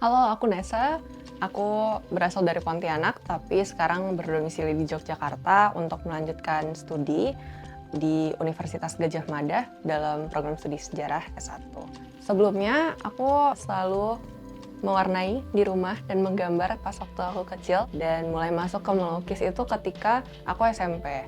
Halo, aku Nesa. Aku berasal dari Pontianak, tapi sekarang berdomisili di Yogyakarta untuk melanjutkan studi di Universitas Gadjah Mada dalam program studi sejarah S1. Sebelumnya, aku selalu mewarnai di rumah dan menggambar pas waktu aku kecil, dan mulai masuk ke melukis itu ketika aku SMP.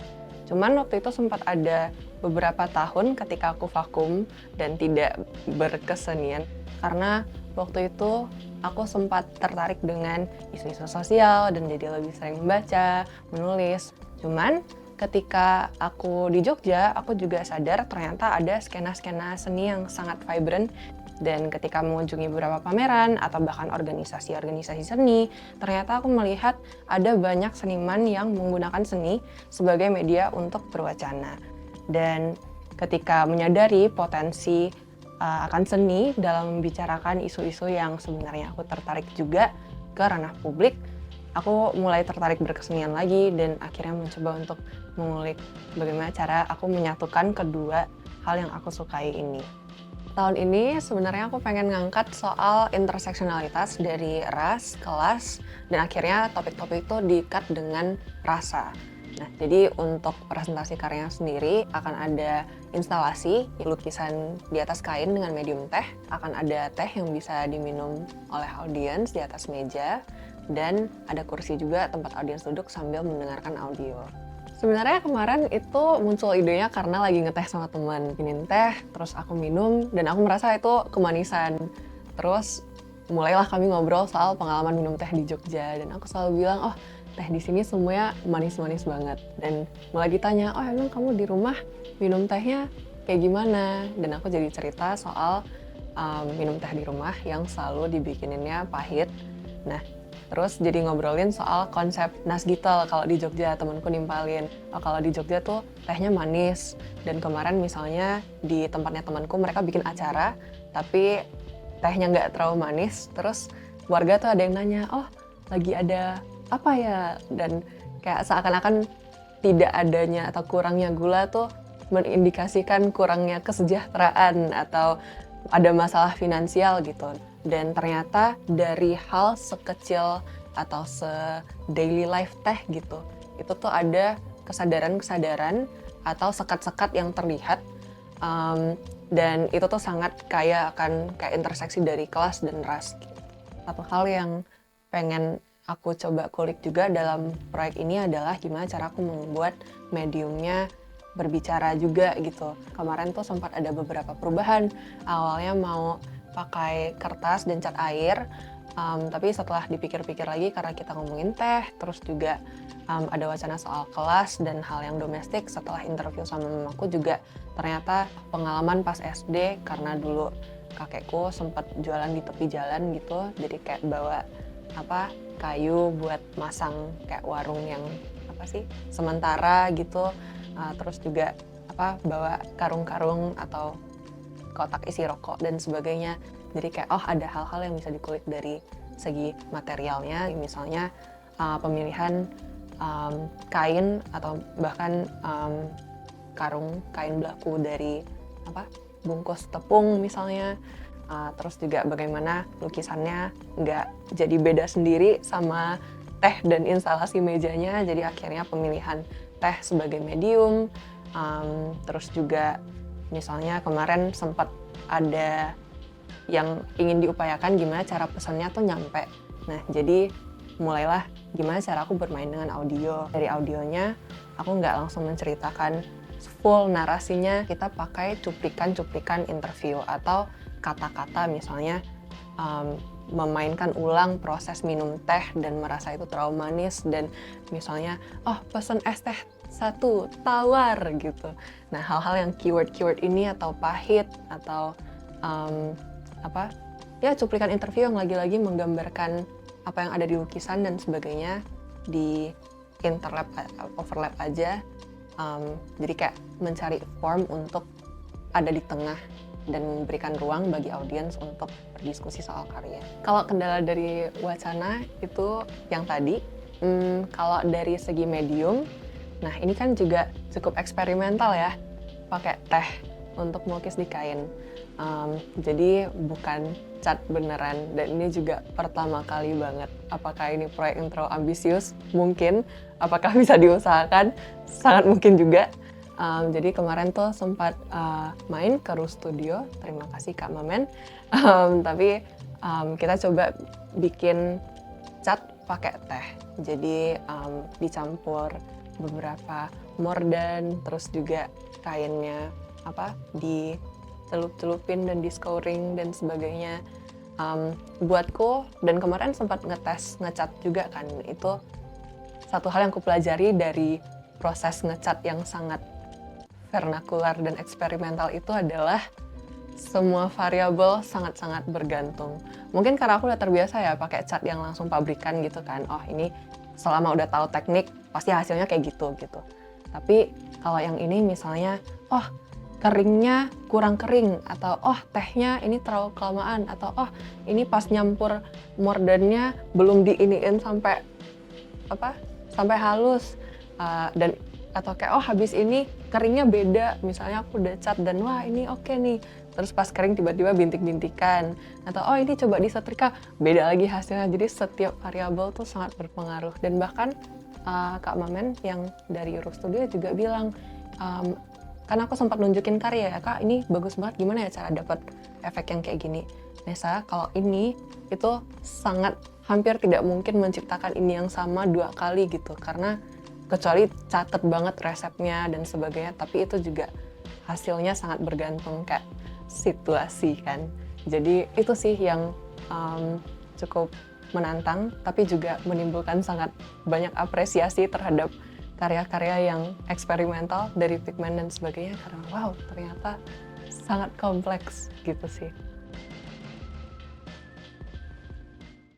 Cuman waktu itu sempat ada beberapa tahun ketika aku vakum dan tidak berkesenian, karena waktu itu aku sempat tertarik dengan isu-isu sosial dan jadi lebih sering membaca, menulis. Cuman ketika aku di Jogja, aku juga sadar ternyata ada skena-skena seni yang sangat vibrant, dan ketika mengunjungi beberapa pameran atau bahkan organisasi-organisasi seni, ternyata aku melihat ada banyak seniman yang menggunakan seni sebagai media untuk berwacana. Dan ketika menyadari potensi akan seni dalam membicarakan isu-isu yang sebenarnya aku tertarik juga ke ranah publik, aku mulai tertarik berkesenian lagi dan akhirnya mencoba untuk mengulik bagaimana cara aku menyatukan kedua hal yang aku sukai ini. Tahun ini sebenarnya aku pengen ngangkat soal interseksionalitas dari ras, kelas, dan akhirnya topik-topik itu di-cut dengan rasa. Nah, jadi untuk presentasi karyanya sendiri akan ada instalasi lukisan di atas kain dengan medium teh, akan ada teh yang bisa diminum oleh audiens di atas meja, dan ada kursi juga tempat audiens duduk sambil mendengarkan audio. Sebenarnya kemarin itu muncul idenya karena lagi ngeteh sama teman, bikinin teh, terus aku minum, dan aku merasa itu kemanisan. Terus mulailah kami ngobrol soal pengalaman minum teh di Jogja, dan aku selalu bilang, oh teh di sini semuanya manis-manis banget. Dan mulai ditanya, oh emang kamu di rumah minum tehnya kayak gimana? Dan aku jadi cerita soal minum teh di rumah yang selalu dibikininnya pahit. Nah, terus jadi ngobrolin soal konsep nasgitel kalau di Jogja, temanku nimpalin. Oh, kalau di Jogja tuh tehnya manis. Dan kemarin misalnya di tempatnya temanku mereka bikin acara, tapi tehnya nggak terlalu manis. Terus warga tuh ada yang nanya, oh lagi ada apa ya? Dan kayak seakan-akan tidak adanya atau kurangnya gula tuh mengindikasikan kurangnya kesejahteraan atau ada masalah finansial gitu. Dan ternyata dari hal sekecil atau se-daily life teh gitu, itu tuh ada kesadaran-kesadaran atau sekat-sekat yang terlihat, dan itu tuh sangat kaya akan kayak interseksi dari kelas dan ras. Satu hal yang pengen aku coba kulik juga dalam proyek ini adalah gimana cara aku membuat mediumnya berbicara juga gitu. Kemarin tuh sempat ada beberapa perubahan, awalnya mau pakai kertas dan cat air, tapi setelah dipikir-pikir lagi karena kita ngomongin teh, terus juga ada wacana soal kelas dan hal yang domestik. Setelah interview sama mamaku juga ternyata pengalaman pas SD, karena dulu kakekku sempat jualan di tepi jalan gitu, jadi kayak bawa kayu buat masang kayak warung yang sementara gitu, terus juga bawa karung-karung atau kotak isi rokok dan sebagainya. Jadi kayak ada hal-hal yang bisa dikulik dari segi materialnya, misalnya pemilihan kain atau bahkan karung kain baku dari bungkus tepung misalnya. Terus juga bagaimana lukisannya nggak jadi beda sendiri sama teh dan instalasi mejanya, jadi akhirnya pemilihan teh sebagai medium. Terus juga misalnya kemarin sempat ada yang ingin diupayakan gimana cara pesannya tuh nyampe. Nah, jadi mulailah gimana cara aku bermain dengan audio. Dari audionya, aku nggak langsung menceritakan full narasinya, kita pakai cuplikan-cuplikan interview atau kata-kata misalnya memainkan ulang proses minum teh dan merasa itu terlalu manis, dan misalnya, oh pesen es teh 1 tawar gitu. Nah, hal-hal yang keyword-keyword ini atau pahit atau cuplikan interview yang lagi-lagi menggambarkan apa yang ada di lukisan dan sebagainya di interlap, overlap aja. Jadi kayak mencari form untuk ada di tengah dan memberikan ruang bagi audiens untuk berdiskusi soal karya. Kalau kendala dari wacana itu yang tadi, kalau dari segi medium, nah ini kan juga cukup eksperimental ya, pakai teh untuk melukis di kain. Jadi bukan cat beneran, dan ini juga pertama kali banget. Apakah ini proyek yang terlalu ambisius? Mungkin. Apakah bisa diusahakan? Sangat mungkin juga. Jadi kemarin tuh sempat main ke Ru Studio, terima kasih Kak Mamen. Tapi kita coba bikin cat pakai teh. Jadi dicampur beberapa mordan, terus juga kainnya dicelup-celupin dan di-scouring dan sebagainya. Buatku, dan kemarin sempat ngecat juga kan, itu satu hal yang kupelajari dari proses ngecat yang sangat vernakular dan eksperimental itu adalah semua variabel sangat-sangat bergantung. Mungkin karena aku udah terbiasa ya pakai cat yang langsung pabrikan gitu kan. Oh ini selama udah tahu teknik pasti hasilnya kayak gitu. Tapi kalau yang ini misalnya, oh keringnya kurang kering, atau oh tehnya ini terlalu kelamaan, atau oh ini pas nyampur mordannya belum diiniin sampai halus, dan atau kayak oh habis ini keringnya beda, misalnya aku udah cat dan wah ini oke nih, terus pas kering tiba-tiba bintik-bintikan, atau oh ini coba disetrika beda lagi hasilnya. Jadi setiap variabel tuh sangat berpengaruh. Dan bahkan Kak Mamen yang dari Ru Studio juga bilang, kan aku sempat nunjukin karya ya, Kak ini bagus banget, gimana ya cara dapat efek yang kayak gini. Nesa, kalau ini itu sangat hampir tidak mungkin menciptakan ini yang sama 2 kali gitu, karena kecuali catet banget resepnya dan sebagainya, tapi itu juga hasilnya sangat bergantung kayak situasi kan. Jadi itu sih yang cukup menantang, tapi juga menimbulkan sangat banyak apresiasi terhadap karya-karya yang eksperimental dari pigmen dan sebagainya, karena wow ternyata sangat kompleks gitu sih.